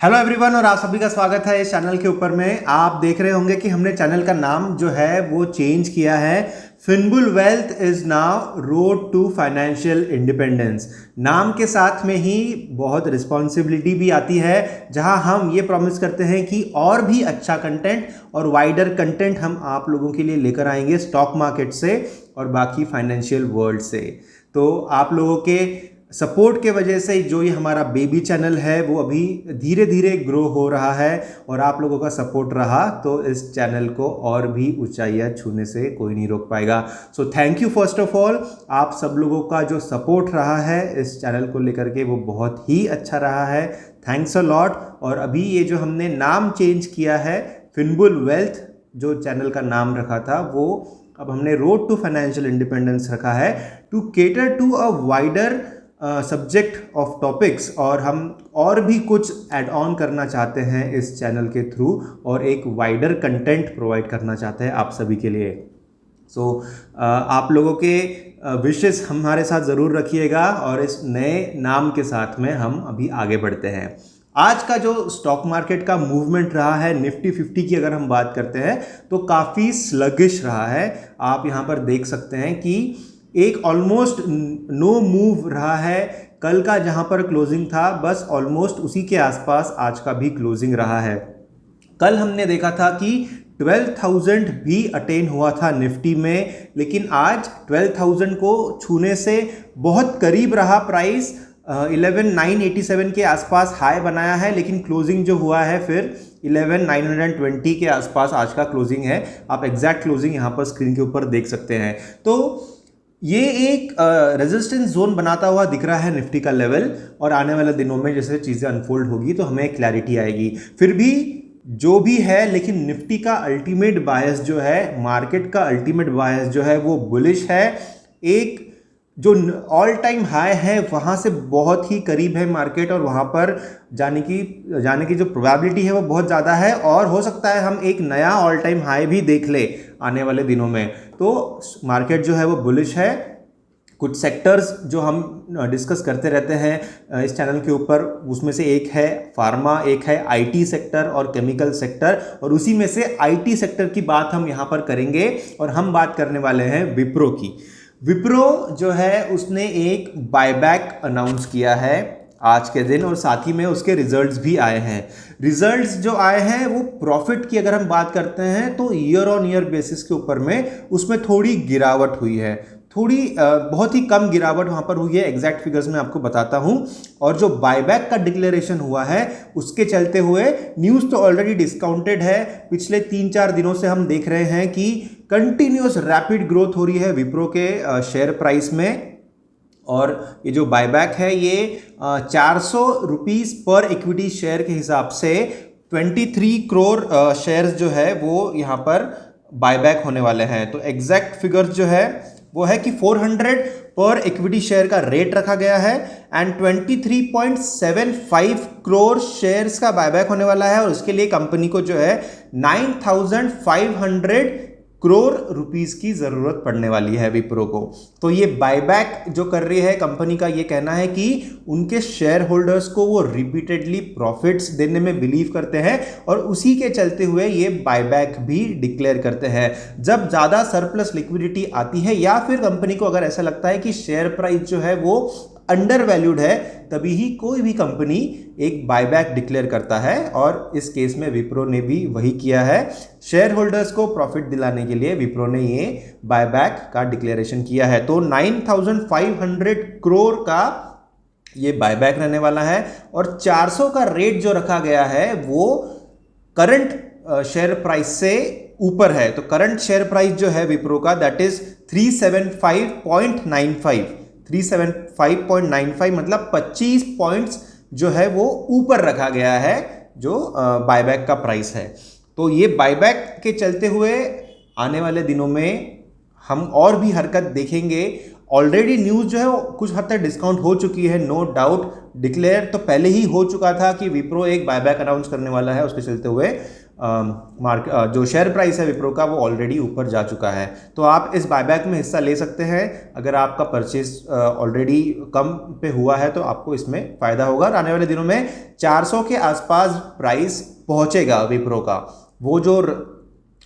Hello everyone और आप सभी का स्वागत है इस चैनल के ऊपर में। आप देख रहे होंगे कि हमने चैनल का नाम जो है वो चेंज किया है। Finbull wealth is now road to financial independence. नाम के साथ में ही बहुत रिस्पॉन्सिबिलिटी भी आती है, जहां हम ये प्रॉमिस करते हैं कि और भी अच्छा कंटेंट और वाइडर कंटेंट हम आप लोगों के लिए लेकर आएंगे स्टॉक मार्केट से और बाकी फाइनेंशियल वर्ल्ड से। तो आप लोगों के सपोर्ट के वजह से जो ये हमारा बेबी चैनल है वो अभी धीरे धीरे ग्रो हो रहा है और आप लोगों का सपोर्ट रहा तो इस चैनल को और भी ऊंचाइयां छूने से कोई नहीं रोक पाएगा। So thank you first of all, आप सब लोगों का जो सपोर्ट रहा है इस चैनल को लेकर के वो बहुत ही अच्छा रहा है। Thanks a lot. और अभी ये जो हमने नाम चेंज किया है, फिनबुल वेल्थ जो चैनल का नाम रखा था वो अब हमने रोड टू फाइनेंशियल इंडिपेंडेंस रखा है, to cater to a wider subject of topics. और हम और भी कुछ ऐड ऑन करना चाहते हैं इस चैनल के थ्रू और एक वाइडर कंटेंट प्रोवाइड करना चाहते हैं आप सभी के लिए। सो आप लोगों के विशेस हमारे साथ ज़रूर रखिएगा और इस नए नाम के साथ में हम अभी आगे बढ़ते हैं। आज का जो स्टॉक मार्केट का मूवमेंट रहा है, निफ्टी 50 की अगर हम बात करते हैं तो काफ़ी स्लगिश रहा है। आप यहाँ पर देख सकते हैं कि एक ऑलमोस्ट नो मूव रहा है। कल का जहां पर क्लोजिंग था बस ऑलमोस्ट उसी के आसपास आज का भी क्लोजिंग रहा है। कल हमने देखा था कि 12,000 भी अटेन हुआ था निफ्टी में, लेकिन आज 12,000 को छूने से बहुत करीब रहा प्राइस। 11,987 के आसपास हाई बनाया है, लेकिन क्लोजिंग जो हुआ है फिर 11,920 के आसपास आज का क्लोजिंग है। आप एग्जैक्ट क्लोजिंग यहाँ पर स्क्रीन के ऊपर देख सकते हैं। तो ये एक रेजिस्टेंस जोन बनाता हुआ दिख रहा है निफ्टी का लेवल, और आने वाले दिनों में जैसे चीज़ें अनफोल्ड होगी तो हमें क्लैरिटी आएगी। फिर भी जो भी है, लेकिन निफ्टी का अल्टीमेट बायस जो है, मार्केट का अल्टीमेट बायस जो है वो बुलिश है। एक जो ऑल टाइम हाई है वहाँ से बहुत ही करीब है मार्केट, और वहाँ पर जाने की जो प्रोबेबिलिटी है वो बहुत ज़्यादा है, और हो सकता है हम एक नया ऑल टाइम हाई भी देख ले आने वाले दिनों में। तो मार्केट जो है वो बुलिश है। कुछ सेक्टर्स जो हम डिस्कस करते रहते हैं इस चैनल के ऊपर, उसमें से एक है फार्मा, एक है आईटी सेक्टर और केमिकल सेक्टर, और उसी में से आईटी सेक्टर की बात हम यहाँ पर करेंगे और हम बात करने वाले हैं विप्रो की। विप्रो जो है उसने एक बायबैक अनाउंस किया है आज के दिन, और साथ ही में उसके रिजल्ट्स भी आए हैं। रिजल्ट्स जो आए हैं वो प्रॉफिट की अगर हम बात करते हैं तो ईयर ऑन ईयर बेसिस के ऊपर में उसमें थोड़ी गिरावट हुई है, थोड़ी बहुत ही कम गिरावट वहाँ पर हुई है। एग्जैक्ट फिगर्स मैं आपको बताता हूँ। और जो बायबैक का डिक्लेरेशन हुआ है उसके चलते हुए न्यूज़ तो ऑलरेडी डिस्काउंटेड है। पिछले 3-4 दिनों से हम देख रहे हैं कि कंटिन्यूस रैपिड ग्रोथ हो रही है विप्रो के शेयर प्राइस में, और ये जो बायबैक है ये 400 रुपीज़ पर इक्विटी शेयर के हिसाब से 23 करोड़ शेयर्स जो है वो यहाँ पर बायबैक होने वाले हैं। तो एग्जैक्ट फिगर्स जो है वो है कि 400 पर इक्विटी शेयर का रेट रखा गया है एंड 23.75 करोड़ शेयर्स का बायबैक होने वाला है, और उसके लिए कंपनी को जो है 9,500 करोड़ रुपीस की जरूरत पड़ने वाली है विप्रो को। तो ये बायबैक जो कर रही है कंपनी का ये कहना है कि उनके शेयर होल्डर्स को वो रिपीटेडली प्रॉफिट्स देने में बिलीव करते हैं, और उसी के चलते हुए ये बायबैक भी डिक्लेयर करते हैं। जब ज़्यादा सरप्लस लिक्विडिटी आती है या फिर कंपनी को अगर ऐसा लगता है कि शेयर प्राइस जो है वो अंडर वैल्यूड है, तभी ही कोई भी कंपनी एक बायबैक डिक्लेयर करता है, और इस केस में विप्रो ने भी वही किया है। शेयर होल्डर्स को प्रॉफिट दिलाने के लिए विप्रो ने ये बायबैक का डिक्लेरेशन किया है। तो 9,500 करोड़ का ये बायबैक रहने वाला है, और 400 का रेट जो रखा गया है वो करंट शेयर प्राइस से ऊपर है। तो करंट शेयर प्राइस जो है विप्रो का दैट इज 375.95 मतलब 25 पॉइंट्स जो है वो ऊपर रखा गया है जो बायबैक का प्राइस है। तो ये बायबैक के चलते हुए आने वाले दिनों में हम और भी हरकत देखेंगे। ऑलरेडी न्यूज़ जो है वो कुछ हद तक डिस्काउंट हो चुकी है, नो डाउट। डिक्लेयर तो पहले ही हो चुका था कि विप्रो एक बायबैक अनाउंस करने वाला है, उसके चलते हुए जो शेयर प्राइस है विप्रो का वो ऑलरेडी ऊपर जा चुका है। तो आप इस बायबैक में हिस्सा ले सकते हैं। अगर आपका परचेज ऑलरेडी कम पे हुआ है तो आपको इसमें फ़ायदा होगा और आने वाले दिनों में 400 के आसपास प्राइस पहुंचेगा विप्रो का। वो जो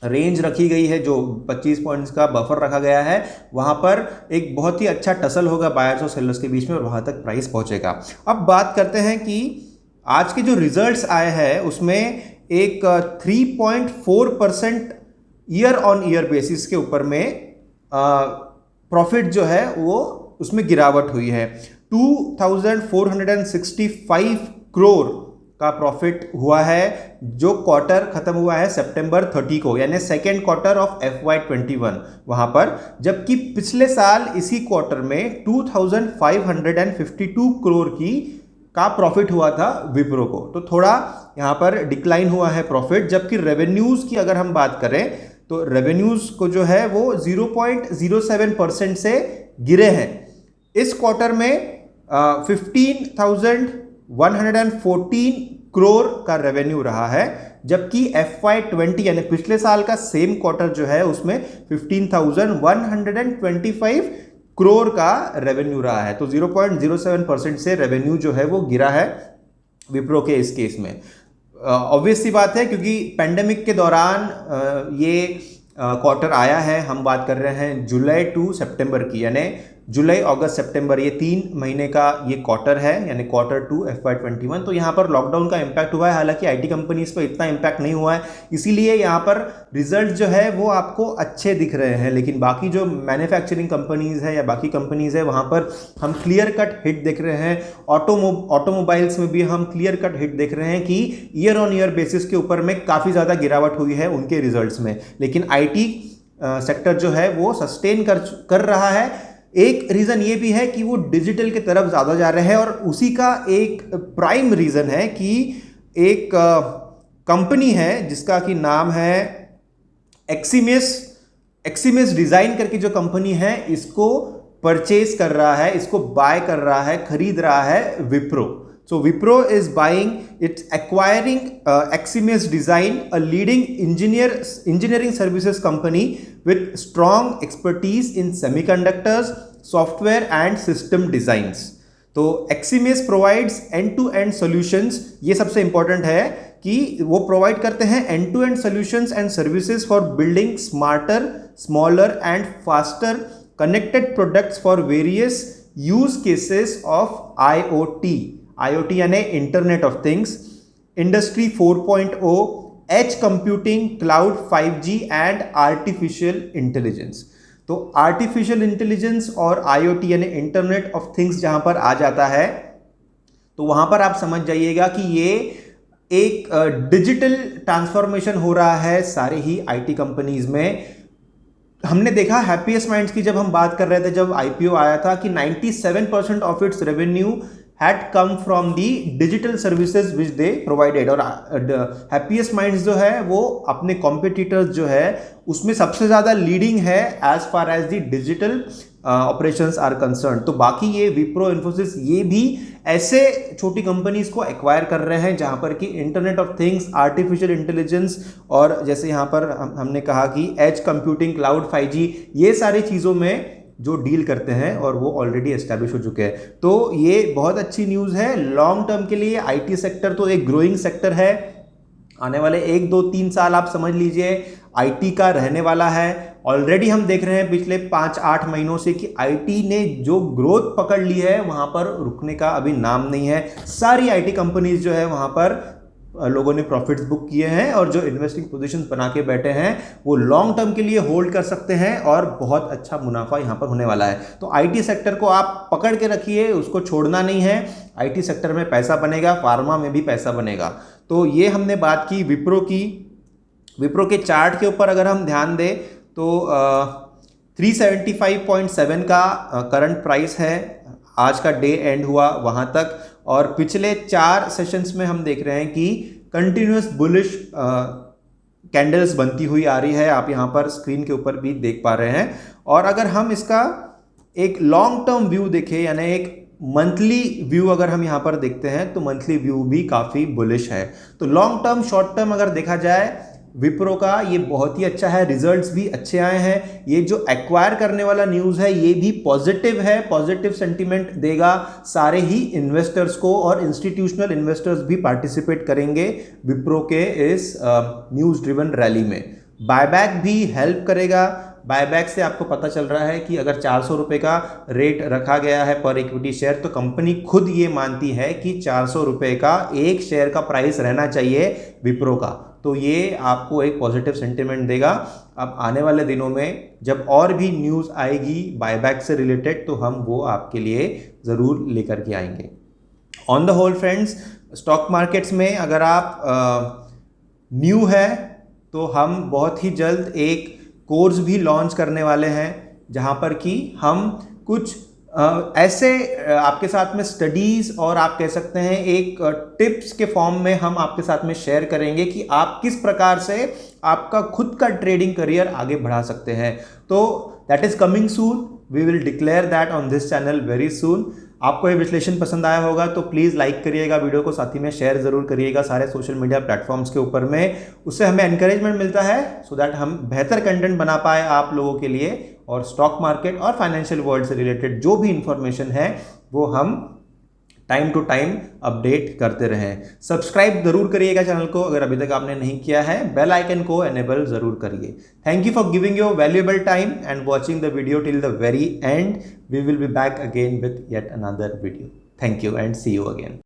रेंज रखी गई है, जो 25 पॉइंट्स का बफर रखा गया है, वहां पर एक बहुत ही अच्छा टसल होगा बायर्स और सेलर्स के बीच में और वहां तक प्राइस पहुंचेगा। अब बात करते हैं कि आज के जो रिजल्ट्स आए हैं उसमें एक 3.4% ईयर ऑन ईयर बेसिस के ऊपर में प्रॉफिट जो है वो उसमें गिरावट हुई है। 2465 करोड़ का प्रॉफिट हुआ है जो क्वार्टर खत्म हुआ है सितंबर 30 को, यानी सेकेंड क्वार्टर ऑफ FY21 वहां पर, जबकि पिछले साल इसी क्वार्टर में 2552 करोड़ का प्रॉफिट हुआ था विप्रो को। तो थोड़ा यहां पर डिक्लाइन हुआ है प्रॉफिट। जबकि रेवेन्यूज की अगर हम बात करें तो रेवेन्यूज को जो है वो 0.07% से गिरे हैं। इस क्वार्टर में 15,114 करोड़ का रेवेन्यू रहा है, जबकि FY20 यानी पिछले साल का सेम क्वार्टर जो है उसमें 15,125 करोड़ का रेवेन्यू रहा है। तो 0.07% से रेवेन्यू जो है वो गिरा है विप्रो के इस केस में। ऑब्वियस सी बात है क्योंकि पेंडेमिक के दौरान ये क्वार्टर आया है। हम बात कर रहे हैं जुलाई टू सितंबर की, यानी जुलाई अगस्त सितंबर, ये 3 महीने का ये क्वार्टर है, यानी क्वार्टर 2 FY21। तो यहाँ पर लॉकडाउन का इम्पैक्ट हुआ है, हालांकि आईटी कंपनीज पर इतना इम्पैक्ट नहीं हुआ है, इसीलिए यहाँ पर रिजल्ट जो है वो आपको अच्छे दिख रहे हैं। लेकिन बाकी जो मैन्युफैक्चरिंग कंपनीज है या बाकी कंपनीज है वहाँ पर हम क्लियर कट हिट देख रहे हैं। ऑटोमोबाइल्स में भी हम क्लियर कट हिट देख रहे हैं कि ईयर ऑन ईयर बेसिस के ऊपर में काफ़ी ज़्यादा गिरावट हुई है उनके रिजल्ट्स में। लेकिन आईटी सेक्टर जो है वो सस्टेन कर रहा है। एक रीज़न ये भी है कि वो डिजिटल की तरफ ज़्यादा जा रहे हैं और उसी का एक प्राइम रीज़न है कि एक कंपनी है जिसका कि नाम है एक्सीमिस डिज़ाइन करके जो कंपनी है, इसको परचेज कर रहा है, इसको बाय कर रहा है, खरीद रहा है Wipro. So Wipro is buying, it's acquiring Eximus Design, a leading engineering services company with strong expertise in semiconductors, software and system designs. तो Eximus provides end-to-end solutions। ये सबसे important है कि वो provide करते हैं end-to-end solutions and services for building smarter, smaller and faster connected products for various use cases of IoT यानी internet of things, industry 4.0, edge computing, cloud, 5G and artificial intelligence. तो artificial intelligence और IoT यानी internet of things जहां पर आ जाता है तो वहां पर आप समझ जाइएगा कि ये एक डिजिटल ट्रांसफॉर्मेशन हो रहा है सारे ही आईटी कंपनीज में। हमने देखा हैप्पीएस्ट माइंड्स की जब हम बात कर रहे थे, जब IPO आया था, कि 97% of its revenue had come from the digital services which they provided। और हैप्पीएस्ट माइंड्स जो है वो अपने कॉम्पिटिटर्स जो है उसमें सबसे ज़्यादा लीडिंग है as far as the digital operations are concerned. तो बाकी ये विप्रो, इन्फोसिस, ये भी ऐसे छोटी कंपनीज को एक्वायर कर रहे हैं जहां पर कि internet of things, artificial intelligence और जैसे यहाँ पर हमने कहा कि एज कंप्यूटिंग, क्लाउड, 5G, ये सारी चीज़ों में जो डील करते हैं और वो ऑलरेडी एस्टैब्लिश हो चुके हैं। तो ये बहुत अच्छी न्यूज़ है लॉन्ग टर्म के लिए। आईटी सेक्टर तो एक ग्रोइंग सेक्टर है, आने वाले 1, 2, 3 साल आप समझ लीजिए आईटी का रहने वाला है। ऑलरेडी हम देख रहे हैं पिछले 5-8 महीनों से कि आईटी ने जो ग्रोथ पकड़ ली है वहाँ पर रुकने का अभी नाम नहीं है। सारी आईटी कंपनीज जो है वहाँ पर लोगों ने प्रॉफिट्स बुक किए हैं और जो इन्वेस्टिंग पोजीशंस बना के बैठे हैं वो लॉन्ग टर्म के लिए होल्ड कर सकते हैं और बहुत अच्छा मुनाफा यहाँ पर होने वाला है। तो आईटी सेक्टर को आप पकड़ के रखिए, उसको छोड़ना नहीं है। आईटी सेक्टर में पैसा बनेगा, फार्मा में भी पैसा बनेगा। तो ये हमने बात की विप्रो की। विप्रो के चार्ट के ऊपर अगर हम ध्यान दें तो 375.7 का करंट प्राइस है, आज का डे एंड हुआ वहां तक, और पिछले 4 सेशंस में हम देख रहे हैं कि कंटिन्यूस बुलिश कैंडल्स बनती हुई आ रही है। आप यहां पर स्क्रीन के ऊपर भी देख पा रहे हैं। और अगर हम इसका एक लॉन्ग टर्म व्यू देखें, यानी एक मंथली व्यू अगर हम यहाँ पर देखते हैं तो मंथली व्यू भी काफ़ी बुलिश है। तो लॉन्ग टर्म शॉर्ट टर्म अगर देखा जाए विप्रो का ये बहुत ही अच्छा है, रिजल्ट्स भी अच्छे आए हैं। ये जो एक्वायर करने वाला न्यूज़ है ये भी पॉजिटिव है, पॉजिटिव सेंटीमेंट देगा सारे ही इन्वेस्टर्स को, और इंस्टीट्यूशनल इन्वेस्टर्स भी पार्टिसिपेट करेंगे विप्रो के इस न्यूज़ ड्रिवन रैली में। बायबैक भी हेल्प करेगा। बायबैक से आपको पता चल रहा है कि अगर 400 रुपये का रेट रखा गया है पर इक्विटी शेयर, तो कंपनी खुद ये मानती है कि 400 रुपये का एक शेयर का प्राइस रहना चाहिए विप्रो का। तो ये आपको एक पॉजिटिव सेंटिमेंट देगा। अब आने वाले दिनों में जब और भी न्यूज़ आएगी बायबैक से रिलेटेड तो हम वो आपके लिए ज़रूर लेकर के आएंगे। On the whole friends, stock markets में अगर आप न्यू है तो हम बहुत ही जल्द एक कोर्स भी लॉन्च करने वाले हैं, जहां पर कि हम कुछ ऐसे आपके साथ में स्टडीज़ और आप कह सकते हैं एक टिप्स के फॉर्म में हम आपके साथ में शेयर करेंगे कि आप किस प्रकार से आपका खुद का ट्रेडिंग करियर आगे बढ़ा सकते हैं। तो that is coming soon, we will declare that on this channel very soon. आपको ये विश्लेषण पसंद आया होगा तो प्लीज़ लाइक करिएगा वीडियो को, साथ ही में शेयर ज़रूर करिएगा सारे सोशल मीडिया प्लेटफॉर्म्स के ऊपर में। उससे हमें एनकरेजमेंट मिलता है सो दैट हम बेहतर कंटेंट बना पाए आप लोगों के लिए, और स्टॉक मार्केट और फाइनेंशियल वर्ल्ड से रिलेटेड जो भी इंफॉर्मेशन है वो हम टाइम टू टाइम अपडेट करते रहें। सब्सक्राइब जरूर करिएगा चैनल को अगर अभी तक आपने नहीं किया है, बेल आइकन को एनेबल जरूर करिए। Thank you for giving your valuable time and watching the video till the very end. We will be back again with yet another video. Thank you and see you again.